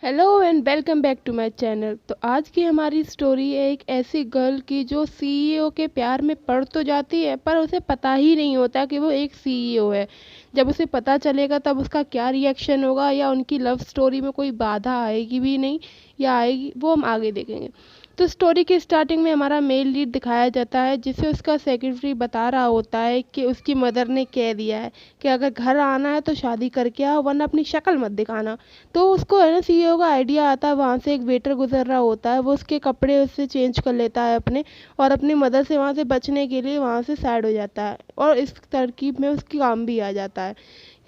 Hello and welcome back to my channel. तो आज की हमारी स्टोरी है एक ऐसी गर्ल की जो सीईओ के प्यार में पड़ तो जाती है पर उसे पता ही नहीं होता कि वो एक सीईओ है। जब उसे पता चलेगा तब उसका क्या रिएक्शन होगा या उनकी लव स्टोरी में कोई बाधा आएगी भी नहीं या आएगी, वो हम आगे देखेंगे। तो स्टोरी की स्टार्टिंग में हमारा मेल लीड दिखाया जाता है जिसे उसका सेक्रेटरी बता रहा होता है कि उसकी मदर ने कह दिया है कि अगर घर आना है तो शादी करके आओ वरना अपनी शक्ल मत दिखाना। तो उसको है ना सीईओ का आइडिया आता है, वहाँ से एक वेटर गुजर रहा होता है, वो उसके कपड़े उससे चेंज कर लेता है अपने, और अपनी मदर से वहाँ से बचने के लिए वहाँ से साइड हो जाता है और इस तरकीब में उसकी काम भी आ जाता है।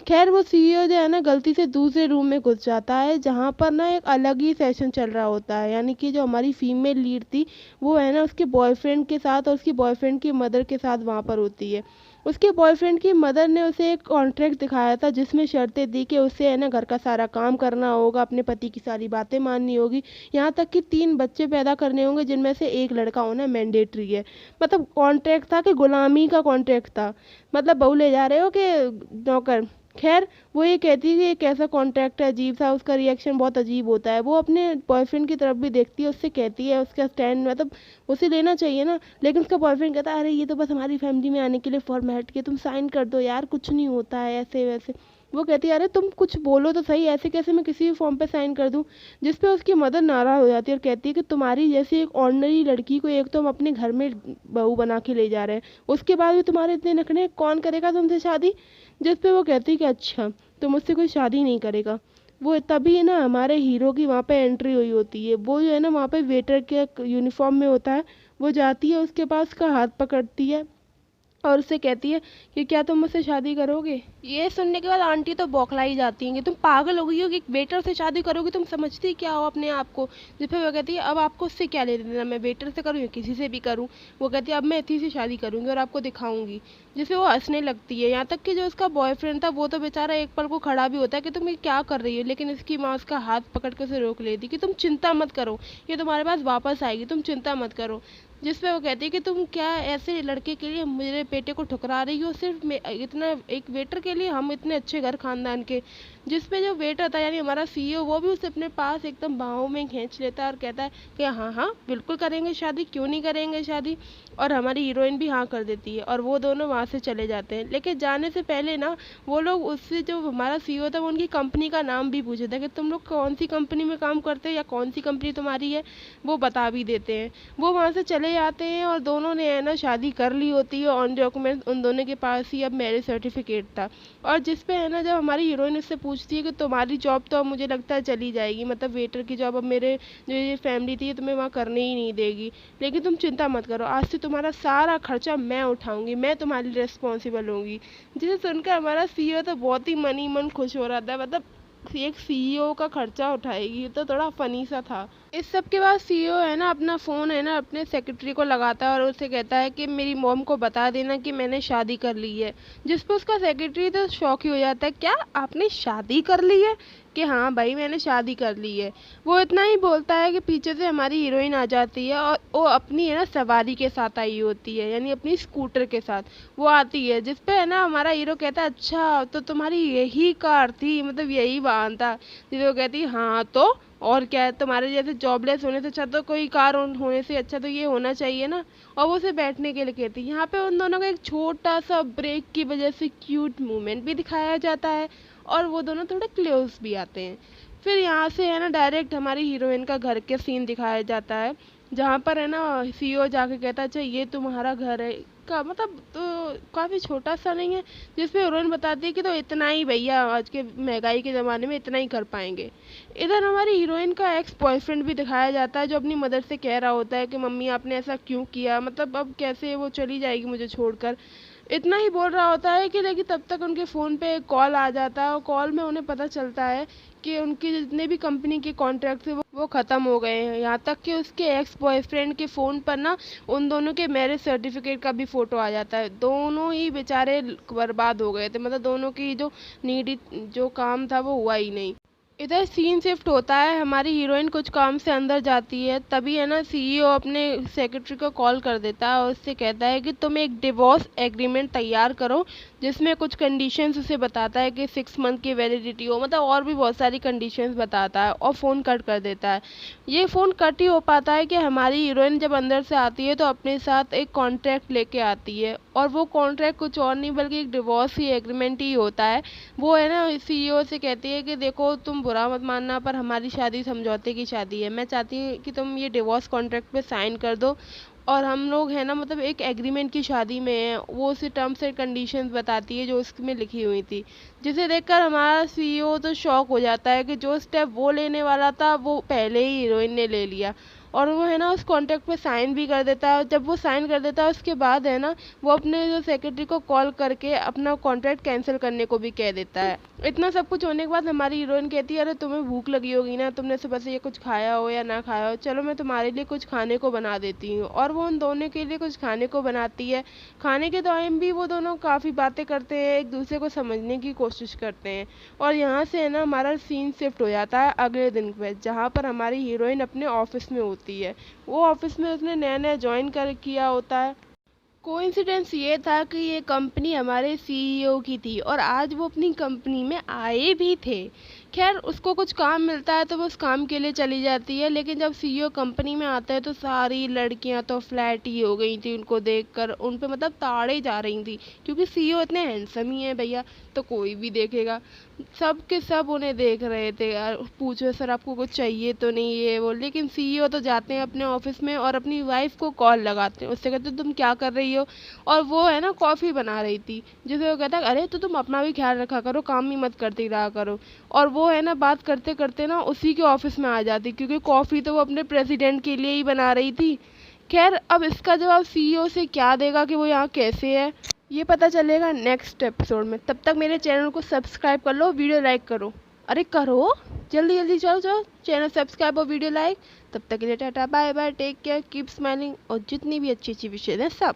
खैर वो सीईओ जो है ना गलती से दूसरे रूम में घुस जाता है जहाँ पर ना एक अलग ही सेशन चल रहा होता है, यानी कि जो हमारी फीमेल लीड थी वो है ना उसके बॉयफ्रेंड के साथ और उसकी बॉयफ्रेंड की मदर के साथ वहाँ पर होती है। उसके बॉयफ्रेंड की मदर ने उसे एक कॉन्ट्रैक्ट दिखाया था जिसमें शर्तें दी कि उसे है ना घर का सारा काम करना होगा, अपने पति की सारी बातें माननी होगी, यहाँ तक कि 3 बच्चे पैदा करने होंगे जिनमें से एक लड़का होना मैंडेटरी है। मतलब कॉन्ट्रैक्ट था कि गुलामी का कॉन्ट्रैक्ट था, मतलब बहू ले जा रहे हो कि नौकर। खैर वो ये कहती है कि ये कैसा कॉन्ट्रैक्ट है, अजीब सा। उसका रिएक्शन बहुत अजीब होता है, वो अपने बॉयफ्रेंड की तरफ भी देखती है, उससे कहती है उसका स्टैंड मतलब उसे लेना चाहिए ना, लेकिन उसका बॉयफ्रेंड कहता है अरे ये तो बस हमारी फैमिली में आने के लिए फॉर्मेलिटी है, तुम साइन कर दो यार, कुछ नहीं होता है ऐसे वैसे। वो कहती है अरे तुम कुछ बोलो तो सही, ऐसे कैसे मैं किसी भी फॉर्म पे साइन कर दूं। जिस पे उसकी मदर नाराज हो जाती है और कहती है कि तुम्हारी जैसी एक ऑर्डिनरी लड़की को एक तो हम अपने घर में बहू बना के ले जा रहे हैं, उसके बाद भी तुम्हारे इतने नखरे, कौन करेगा तुमसे शादी। जिस पे वो कहती है कि अच्छा तो मुझसे कोई शादी नहीं करेगा। वो तभी ना हमारे हीरो की वहाँ पे एंट्री हुई होती है, वो जो है ना वहाँ पे वेटर के यूनिफॉर्म में होता है। वो जाती है उसके पास, का हाथ पकड़ती है और उससे कहती है कि क्या तुम मुझसे शादी करोगे। ये सुनने के बाद आंटी तो बौखला ही जाती हैं कि तुम पागल हो गई हो कि एक वेटर से शादी करोगी, तुम समझती क्या हो अपने आप को। जिस पे वो कहती है अब आपको उससे क्या ले लेना, मैं वेटर से करूँ या किसी से भी करूँ। वो कहती है अब मैं इसी से शादी करूँगी और आपको दिखाऊंगी। जिसपे वो हंसने लगती है, यहाँ तक कि जो उसका बॉयफ्रेंड था वो तो बेचारा एक पल को खड़ा भी होता है कि तुम ये क्या कर रही हो, लेकिन इसकी माँ उसका हाथ पकड़ के उसे रोक लेती कि तुम चिंता मत करो, ये तुम्हारे पास वापस आएगी, तुम चिंता मत करो। जिस पे वो कहती है कि तुम क्या ऐसे लड़के के लिए मेरे बेटे को ठुकरा रही हो, सिर्फ इतना एक वेटर के लिए, हम इतने अच्छे घर खानदान के। जिस पे जो वेटर था यानी हमारा सीईओ, वो भी उसे अपने पास एकदम बाहों में खींच लेता है और कहता है कि हाँ हाँ बिल्कुल करेंगे शादी, क्यों नहीं करेंगे शादी। और हमारी हीरोइन भी हाँ कर देती है और वो दोनों वहाँ से चले जाते हैं। लेकिन जाने से पहले ना वो लोग उससे, जो हमारा सीईओ था वो उनकी कंपनी का नाम भी पूछे था कि तुम लोग कौन सी कंपनी में काम करते हो या कौन सी कंपनी तुम्हारी है, वो बता भी देते हैं। वो वहाँ से चले जाते हैं और दोनों ने है ना शादी कर ली होती है, ऑन डॉक्यूमेंट उन दोनों के पास ही अब मैरिज सर्टिफिकेट था। और जिस पे है ना जब हमारी हीरोइन उससे पूछती है कि तुम्हारी जॉब तो अब मुझे लगता है चली जाएगी, मतलब वेटर की जॉब अब मेरे जो ये फैमिली थी ये तुम्हें वहाँ करने ही नहीं देगी, लेकिन तुम चिंता मत करो, आज से तुम्हारा सारा खर्चा मैं उठाऊंगी, मैं तुम्हारी रिस्पॉन्सिबल होंगी। जिसे सुनकर हमारा सीईओ तो बहुत ही मन ही मन खुश हो रहा था, मतलब एक सीईओ का खर्चा उठाएगी, तो थोड़ा फनी सा था। इस सब के बाद सीईओ है ना अपना फ़ोन है ना अपने सेक्रेटरी को लगाता है और उससे कहता है कि मेरी मॉम को बता देना कि मैंने शादी कर ली है। जिस पर उसका सेक्रेटरी तो शौक ही हो जाता है, क्या आपने शादी कर ली है, कि हाँ भाई मैंने शादी कर ली है। वो इतना ही बोलता है कि पीछे से हमारी हीरोइन आ जाती है और वो अपनी है ना सवारी के साथ आई होती है, यानी अपनी स्कूटर के साथ वो आती है। जिस पे है ना हमारा हीरो कहता है अच्छा तो तुम्हारी यही कार थी, मतलब यही वाहन था। जिस वो कहती है हाँ तो और क्या है, तुम्हारे जैसे जॉबलेस होने से अच्छा तो कोई कार होने से अच्छा तो ये होना चाहिए ना। और वो उसे बैठने के लिए कहती है। यहाँ पे उन दोनों का एक छोटा सा ब्रेक की वजह से क्यूट मोमेंट भी दिखाया जाता है और वो दोनों थोड़े क्लोज भी आते हैं। फिर यहाँ से है ना डायरेक्ट हमारी हीरोइन का घर के सीन दिखाया जाता है, जहाँ पर है ना सीईओ जाके कहता है अच्छा ये तुम्हारा घर है, का मतलब तो काफ़ी छोटा सा नहीं है। जिसपे हीरोइन बताती है कि तो इतना ही भैया, आज के महंगाई के ज़माने में इतना ही कर पाएंगे। इधर हमारी हीरोइन का एक्स बॉयफ्रेंड भी दिखाया जाता है जो अपनी मदर से कह रहा होता है कि मम्मी आपने ऐसा क्यों किया, मतलब अब कैसे वो चली जाएगी मुझे छोड़कर। इतना ही बोल रहा होता है कि लेकिन तब तक उनके फ़ोन पे कॉल आ जाता है और कॉल में उन्हें पता चलता है कि उनके जितने भी कंपनी के कॉन्ट्रैक्ट थे वो ख़त्म हो गए हैं। यहाँ तक कि उसके एक्स बॉयफ्रेंड के फ़ोन पर ना उन दोनों के मैरिज सर्टिफिकेट का भी फ़ोटो आ जाता है। दोनों ही बेचारे बर्बाद हो गए थे, मतलब दोनों की जो नीडी जो काम था वो हुआ ही नहीं। इधर सीन शिफ्ट होता है, हमारी हीरोइन कुछ काम से अंदर जाती है, तभी है ना सीईओ अपने सेक्रेटरी को कॉल कर देता है और उससे कहता है कि तुम एक डिवोर्स एग्रीमेंट तैयार करो, जिसमें कुछ कंडीशंस उसे बताता है कि 6 मंथ की वैलिडिटी हो, मतलब और भी बहुत सारी कंडीशंस बताता है और फ़ोन कट कर देता है। ये फ़ोन कट ही हो पाता है कि हमारी हीरोइन जब अंदर से आती है तो अपने साथ एक कॉन्ट्रैक्ट लेके आती है, और वो कॉन्ट्रैक्ट कुछ और नहीं बल्कि एक डिवोर्स ही एग्रीमेंट ही होता है। वो है ना सीईओ से कहती है कि देखो तुम बुरा मत मानना, पर हमारी शादी समझौते की शादी है, मैं चाहती हूँ कि तुम ये डिवोर्स कॉन्ट्रैक्ट पे साइन कर दो, और हम लोग है ना मतलब एक एग्रीमेंट की शादी में हैं। वो उसे टर्म्स एंड कंडीशंस बताती है जो उसमें लिखी हुई थी, जिसे देखकर हमारा सीईओ तो शॉक हो जाता है कि जो स्टेप वो लेने वाला था वो पहले ही हीरोइन ने ले लिया। और वो है ना उस कॉन्ट्रैक्ट पे साइन भी कर देता है, और जब वो साइन कर देता है उसके बाद है ना वो अपने जो सेक्रेटरी को कॉल करके अपना कॉन्ट्रैक्ट कैंसिल करने को भी कह देता है। इतना सब कुछ होने के बाद हमारी हीरोइन कहती है अरे तुम्हें भूख लगी होगी ना, तुमने सुबह से ये कुछ खाया हो या ना खाया हो, चलो मैं तुम्हारे लिए कुछ खाने को बना देती हूँ। और वो उन दोनों के लिए कुछ खाने को बनाती है। खाने के टाइम भी वो दोनों काफ़ी बातें करते हैं, एक दूसरे को समझने की कोशिश करते हैं। और यहाँ से है ना हमारा सीन शिफ्ट हो जाता है अगले दिन पे, जहाँ पर हमारी हीरोइन अपने ऑफिस में होती है। वो ऑफिस में उसने नया नया ज्वाइन कर किया होता है। कोइंसिडेंस ये था कि ये कंपनी हमारे सीईओ की थी और आज वो अपनी कंपनी में आए भी थे। खैर उसको कुछ काम मिलता है तो वो उस काम के लिए चली जाती है, लेकिन जब सीईओ कंपनी में आता है तो सारी लड़कियां तो फ्लैट ही हो गई थी उनको देखकर, उन पे मतलब ताड़े जा रही थी, क्योंकि सीईओ इतने हैंडसम ही हैं भैया, तो कोई भी देखेगा। सब के सब उन्हें देख रहे थे यार, पूछो सर आपको कुछ चाहिए तो नहीं ये वो, लेकिन सीईओ तो जाते हैं अपने ऑफिस में और अपनी वाइफ को कॉल लगाते हैं, उससे कहते तुम क्या कर रही हो। और वो है ना कॉफ़ी बना रही थी, जिसे वो कहता है अरे तो तुम अपना भी ख्याल रखा करो, काम ही मत करती रहा करो। और वो है ना बात करते करते ना उसी के ऑफिस में आ जाती, क्योंकि कॉफ़ी तो वो अपने प्रेसिडेंट के लिए ही बना रही थी। खैर अब इसका जवाब सीईओ से क्या देगा कि वो यहाँ कैसे है, ये पता चलेगा नेक्स्ट एपिसोड में। तब तक मेरे चैनल को सब्सक्राइब कर लो, वीडियो लाइक करो। अरे करो, जल्दी जल्दी चलो चलो, चैनल सब्सक्राइब और वीडियो लाइक। तब तक के लिए tata bye bye, take care, keep smiling, और जितनी भी अच्छी अच्छी विशेष हैं सब।